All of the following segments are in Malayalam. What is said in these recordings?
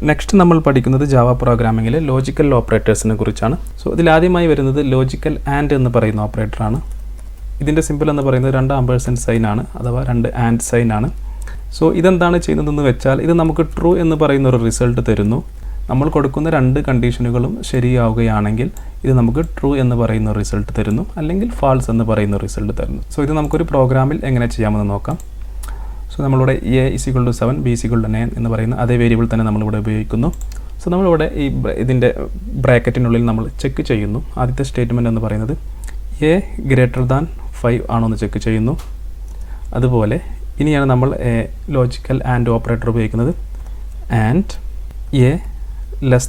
നെക്സ്റ്റ് നമ്മൾ പഠിക്കുന്നത് ജാവ പ്രോഗ്രാമിങ്ങിലെ ലോജിക്കൽ ഓപ്പറേറ്റേഴ്സിനെ കുറിച്ചാണ്. സോ ഇതിലാദ്യമായി വരുന്നത് ലോജിക്കൽ ആൻഡ് എന്ന് പറയുന്ന ഓപ്പറേറ്ററാണ്. ഇതിൻ്റെ സിമ്പിൾ എന്ന് പറയുന്നത് 2 ആംപേഴ്സൻഡ് സൈൻ ആണ്, അഥവാ 2 ആൻഡ് സൈൻ ആണ്. സോ ഇതെന്താണ് ചെയ്യുന്നതെന്ന് വെച്ചാൽ ഇത് നമുക്ക് ട്രൂ എന്ന് പറയുന്ന ഒരു റിസൾട്ട് തരുന്നു. നമ്മൾ കൊടുക്കുന്ന 2 കണ്ടീഷനുകളും ശരിയാവുകയാണെങ്കിൽ ഇത് നമുക്ക് ട്രൂ എന്ന് പറയുന്ന റിസൾട്ട് തരുന്നു, അല്ലെങ്കിൽ ഫാൾസ് എന്ന് പറയുന്ന റിസൾട്ട് തരുന്നു. സോ ഇത് നമുക്കൊരു പ്രോഗ്രാമിൽ എങ്ങനെ ചെയ്യാമെന്ന് നോക്കാം. സോ നമ്മളിവിടെ a = 7 b = 9 എന്ന് പറയുന്ന അതേ വേരിയബിൾ തന്നെ നമ്മളിവിടെ ഉപയോഗിക്കുന്നു. സോ നമ്മളിവിടെ ഇതിൻ്റെ ബ്രാക്കറ്റിനുള്ളിൽ നമ്മൾ ചെക്ക് ചെയ്യുന്നു. ആദ്യത്തെ സ്റ്റേറ്റ്മെൻറ്റ് എന്ന് പറയുന്നത് a > 5 ആണോ എന്ന് ചെക്ക് ചെയ്യുന്നു. അതുപോലെ ഇനിയാണ് നമ്മൾ ലോജിക്കൽ ആൻഡ് ഓപ്പറേറ്റർ ഉപയോഗിക്കുന്നത്. ആൻഡ് a <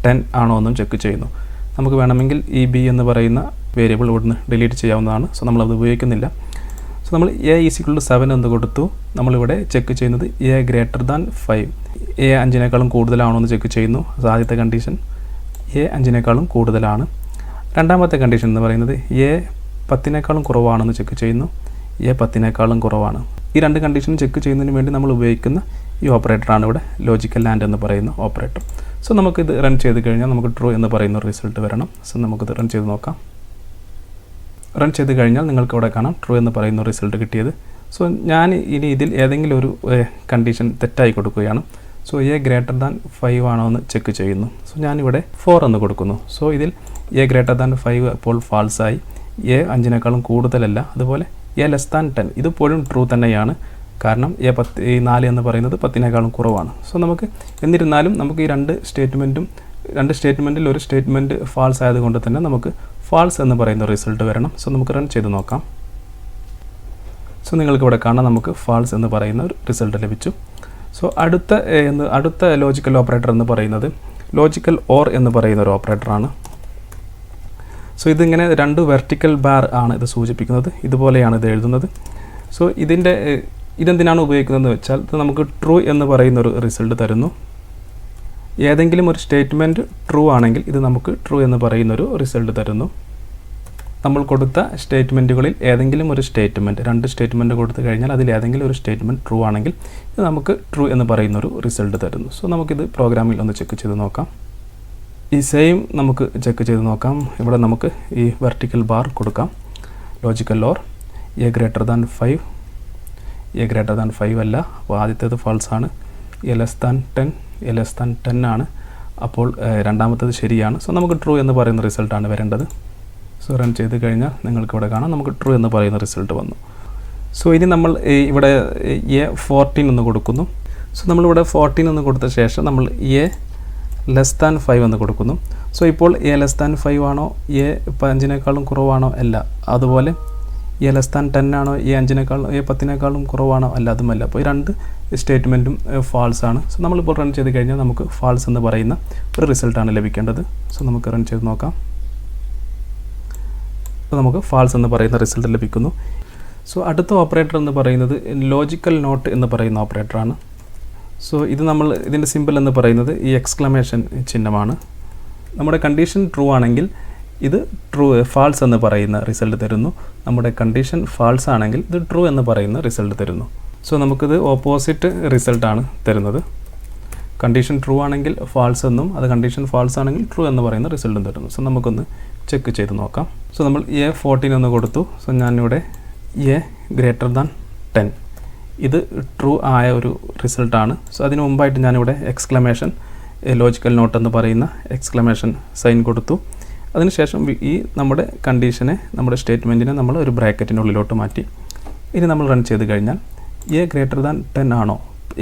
10 ആണോ എന്നും ചെക്ക് ചെയ്യുന്നു. നമുക്ക് വേണമെങ്കിൽ ഈ b എന്ന് പറയുന്ന വേരിയബിൾ ഇവിടുന്ന് ഡിലീറ്റ് ചെയ്യാവുന്നതാണ്. സോ നമ്മളത് ഉപയോഗിക്കുന്നില്ല. സോ നമ്മൾ a = 7 എന്ന് കൊടുത്തു. നമ്മളിവിടെ ചെക്ക് ചെയ്യുന്നത് a > 5. a 5-നേക്കാളും കൂടുതലാണോ എന്ന് ചെക്ക് ചെയ്യുന്നു. അത് ആദ്യത്തെ കണ്ടീഷൻ. a 5-നേക്കാളും കൂടുതലാണ്. രണ്ടാമത്തെ കണ്ടീഷൻ എന്ന് പറയുന്നത് a 10-നേക്കാളും കുറവാണെന്ന് ചെക്ക് ചെയ്യുന്നു. a 10-നേക്കാളും കുറവാണ്. ഈ 2 കണ്ടീഷൻ ചെക്ക് ചെയ്യുന്നതിന് വേണ്ടി നമ്മൾ ഉപയോഗിക്കുന്ന ഈ ഓപ്പറേറ്ററാണ് ഇവിടെ ലോജിക്കൽ ആൻഡ് എന്ന് പറയുന്ന ഓപ്പറേറ്റർ. സോ നമുക്കിത് റൺ ചെയ്ത് കഴിഞ്ഞാൽ നമുക്ക് ട്രൂ എന്ന് പറയുന്ന റിസൾട്ട് വരണം. സോ നമുക്കിത് റൺ ചെയ്ത് നോക്കാം. റൺ ചെയ്ത് കഴിഞ്ഞാൽ നിങ്ങൾക്ക് ഇവിടെ കാണാം ട്രൂ എന്ന് പറയുന്ന റിസൾട്ട് കിട്ടിയത്. സോ ഞാൻ ഇനി ഇതിൽ ഏതെങ്കിലും ഒരു കണ്ടീഷൻ തെറ്റായി കൊടുക്കുകയാണ്. സോ a > 5 ആണോ എന്ന് ചെക്ക് ചെയ്യുന്നു. സോ ഞാനിവിടെ 4 എന്ന് കൊടുക്കുന്നു. സോ ഇതിൽ a > 5 അപ്പോൾ ഫാൾസായി. a 5-നേക്കാളും കൂടുതലല്ല. അതുപോലെ a < 10 ഇതിപ്പോഴും ട്രൂ തന്നെയാണ്. കാരണം a 4 എന്ന് പറയുന്നത് 10-നേക്കാളും കുറവാണ്. സോ നമുക്ക് എന്നിരുന്നാലും നമുക്ക് ഈ 2 സ്റ്റേറ്റ്മെൻറ്റിൽ ഒരു സ്റ്റേറ്റ്മെൻറ്റ് ഫാൾസ് ആയതുകൊണ്ട് തന്നെ നമുക്ക് ഫാൾസ് എന്ന് പറയുന്ന റിസൾട്ട് വരണം. സോ നമുക്ക് റൺ ചെയ്ത് നോക്കാം. സോ നിങ്ങൾക്ക് ഇവിടെ കാണാം നമുക്ക് ഫാൾസ് എന്ന് പറയുന്ന ഒരു റിസൾട്ട് ലഭിച്ചു. സോ അടുത്ത ലോജിക്കൽ ഓപ്പറേറ്റർ എന്ന് പറയുന്നത് ലോജിക്കൽ ഓർ എന്ന് പറയുന്ന ഒരു ഓപ്പറേറ്ററാണ്. സോ ഇതിങ്ങനെ 2 വെർട്ടിക്കൽ ബാർ ആണ് ഇത് സൂചിപ്പിക്കുന്നത്. ഇതുപോലെയാണ് ഇത് എഴുതുന്നത്. സോ ഇതെന്തിനാണ് ഉപയോഗിക്കുന്നതെന്ന് വെച്ചാൽ ഇത് നമുക്ക് ട്രൂ എന്ന് പറയുന്ന ഒരു റിസൾട്ട് തരുന്നു. ഏതെങ്കിലും ഒരു സ്റ്റേറ്റ്മെൻറ്റ് ട്രൂ ആണെങ്കിൽ ഇത് നമുക്ക് ട്രൂ എന്ന് പറയുന്നൊരു റിസൾട്ട് തരുന്നു. നമ്മൾ കൊടുത്ത സ്റ്റേറ്റ്മെൻറ്റുകളിൽ ഏതെങ്കിലും ഒരു സ്റ്റേറ്റ്മെൻറ്റ് 2 സ്റ്റേറ്റ്മെൻറ്റ് കൊടുത്തു കഴിഞ്ഞാൽ അതിൽ ഏതെങ്കിലും ഒരു സ്റ്റേറ്റ്മെൻറ്റ് ട്രൂ ആണെങ്കിൽ ഇത് നമുക്ക് ട്രൂ എന്ന് പറയുന്നൊരു റിസൾട്ട് തരുന്നു. സോ നമുക്കിത് പ്രോഗ്രാമിൽ ഒന്ന് ചെക്ക് ചെയ്ത് നോക്കാം. ഈ സെയിം നമുക്ക് ചെക്ക് ചെയ്ത് നോക്കാം. ഇവിടെ നമുക്ക് ഈ വെർട്ടിക്കൽ ബാർ കൊടുക്കാം. Logical or a > 5. a > 5 അല്ല. അപ്പോൾ ആദ്യത്തേത് ഫാൾസ് ആണ്. a < 10 ആണ്. അപ്പോൾ രണ്ടാമത്തേത് ശരിയാണ്. സോ നമുക്ക് ട്രൂ എന്ന് പറയുന്ന റിസൾട്ടാണ് വരേണ്ടത്. സോ റൺ ചെയ്ത് കഴിഞ്ഞാൽ നിങ്ങൾക്ക് ഇവിടെ കാണാം നമുക്ക് ട്രൂ എന്ന് പറയുന്ന റിസൾട്ട് വന്നു. സോ ഇനി നമ്മൾ ഇവിടെ a 14 എന്ന് കൊടുക്കുന്നു. സോ നമ്മളിവിടെ 14 എന്ന് കൊടുത്ത ശേഷം നമ്മൾ a < 5 എന്ന് കൊടുക്കുന്നു. സോ ഇപ്പോൾ a < 5 ആണോ a 5-നേക്കാളും കുറവാണോ അല്ല. അതുപോലെ a < 10 ആണോ a 10-നേക്കാളും കുറവാണോ അല്ല, അതുമല്ല. അപ്പോൾ ഈ 2 സ്റ്റേറ്റ്മെൻറ്റും ഫാൾസ് ആണ്. സോ നമ്മളിപ്പോൾ റൺ ചെയ്ത് കഴിഞ്ഞാൽ നമുക്ക് ഫാൾസ് എന്ന് പറയുന്ന ഒരു റിസൾട്ടാണ് ലഭിക്കേണ്ടത്. സോ നമുക്ക് റൺ ചെയ്ത് നോക്കാം. അപ്പോൾ നമുക്ക് ഫാൾസ് എന്ന് പറയുന്ന റിസൾട്ട് ലഭിക്കുന്നു. സോ അടുത്ത ഓപ്പറേറ്റർ എന്ന് പറയുന്നത് ലോജിക്കൽ നോട്ട് എന്ന് പറയുന്ന ഓപ്പറേറ്ററാണ്. സോ ഇതിൻ്റെ സിമ്പിൾ എന്ന് പറയുന്നത് ഈ എക്സ്ക്ലമേഷൻ ചിഹ്നമാണ്. നമ്മുടെ കണ്ടീഷൻ ട്രൂ ആണെങ്കിൽ ഇത് ഫാൾസ് എന്ന് പറയുന്ന റിസൾട്ട് തരുന്നു. നമ്മുടെ കണ്ടീഷൻ ഫാൾസ് ആണെങ്കിൽ ഇത് ട്രൂ എന്ന് പറയുന്ന റിസൾട്ട് തരുന്നു. സോ നമുക്കിത് ഓപ്പോസിറ്റ് റിസൾട്ടാണ് തരുന്നത്. കണ്ടീഷൻ ട്രൂ ആണെങ്കിൽ ഫാൾസ് എന്നും അത് കണ്ടീഷൻ ഫാൾസ് ആണെങ്കിൽ ട്രൂ എന്ന് പറയുന്ന റിസൾട്ടും തരുന്നു. സോ നമുക്കൊന്ന് ചെക്ക് ചെയ്ത് നോക്കാം. സോ നമ്മൾ a 14 എന്ന് കൊടുത്തു. സോ ഞാനിവിടെ a > 10 ഇത് ട്രൂ ആയ ഒരു റിസൾട്ടാണ്. സോ അതിന് മുമ്പായിട്ട് ഞാനിവിടെ എക്സ്ക്ലമേഷൻ ലോജിക്കൽ നോട്ട് എന്ന് പറയുന്ന എക്സ്ക്ലമേഷൻ സൈൻ കൊടുത്തു. അതിനുശേഷം ഈ നമ്മുടെ കണ്ടീഷനെ നമ്മുടെ സ്റ്റേറ്റ്മെൻറ്റിനെ നമ്മൾ ഒരു ബ്രാക്കറ്റിനുള്ളിലോട്ട് മാറ്റി. ഇനി നമ്മൾ റൺ ചെയ്ത് കഴിഞ്ഞാൽ a > 10 ആണോ,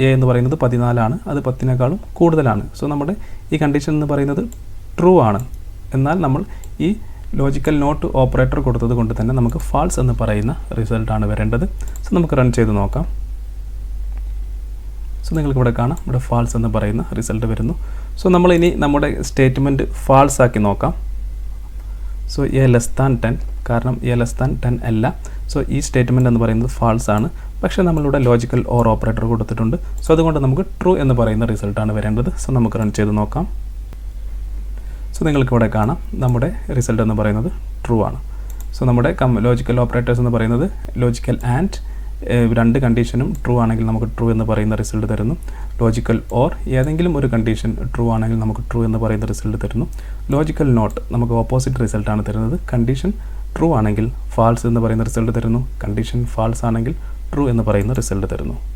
a എന്ന് പറയുന്നത് 14 ആണ്, അത് 10-നേക്കാളും കൂടുതലാണ്. സോ നമ്മുടെ ഈ കണ്ടീഷൻ എന്ന് പറയുന്നത് ട്രൂ ആണ്. എന്നാൽ നമ്മൾ ഈ ലോജിക്കൽ നോട്ട് ഓപ്പറേറ്റർ കൊടുത്തത് കൊണ്ട് തന്നെ നമുക്ക് ഫാൾസ് എന്ന് പറയുന്ന റിസൾട്ടാണ് വരേണ്ടത്. സോ നമുക്ക് റൺ ചെയ്ത് നോക്കാം. സോ നിങ്ങൾക്ക് ഇവിടെ കാണാം ഇവിടെ ഫാൾസ് എന്ന് പറയുന്ന റിസൾട്ട് വരുന്നു. സോ നമ്മൾ ഇനി നമ്മുടെ സ്റ്റേറ്റ്മെൻറ്റ് ഫാൾസ് ആക്കി നോക്കാം. സോ a < 10 കാരണം a < 10 അല്ല. സോ ഈ സ്റ്റേറ്റ്മെൻറ്റ് എന്ന് പറയുന്നത് ഫാൾസ് ആണ്. പക്ഷേ നമ്മളിവിടെ ലോജിക്കൽ ഓർ ഓപ്പറേറ്റർ കൊടുത്തിട്ടുണ്ട്. സോ അതുകൊണ്ട് നമുക്ക് ട്രൂ എന്ന് പറയുന്ന റിസൾട്ടാണ് വരേണ്ടത്. സോ നമുക്ക് റൺ ചെയ്ത് നോക്കാം. സോ നിങ്ങൾക്ക് ഇവിടെ കാണാം നമ്മുടെ റിസൾട്ട് എന്ന് പറയുന്നത് ട്രൂ ആണ്. സോ നമ്മുടെ ലോജിക്കൽ ഓപ്പറേറ്റേഴ്സ് എന്ന് പറയുന്നത് ലോജിക്കൽ ആൻഡ് രണ്ട് കണ്ടീഷനും ട്രൂ ആണെങ്കിൽ നമുക്ക് ട്രൂ എന്ന് പറയുന്ന റിസൾട്ട് തരുന്നു. ലോജിക്കൽ ഓർ ഏതെങ്കിലും ഒരു കണ്ടീഷൻ ട്രൂ ആണെങ്കിൽ നമുക്ക് ട്രൂ എന്ന് പറയുന്ന റിസൾട്ട് തരുന്നു. ലോജിക്കൽ നോട്ട് നമുക്ക് ഓപ്പോസിറ്റ് റിസൾട്ടാണ് തരുന്നത്. കണ്ടീഷൻ ട്രൂ ആണെങ്കിൽ ഫാൾസ് എന്ന് പറയുന്ന റിസൾട്ട് തരുന്നു. കണ്ടീഷൻ ഫാൾസ് ആണെങ്കിൽ ട്രൂ എന്ന് പറയുന്ന റിസൾട്ട് തരുന്നു.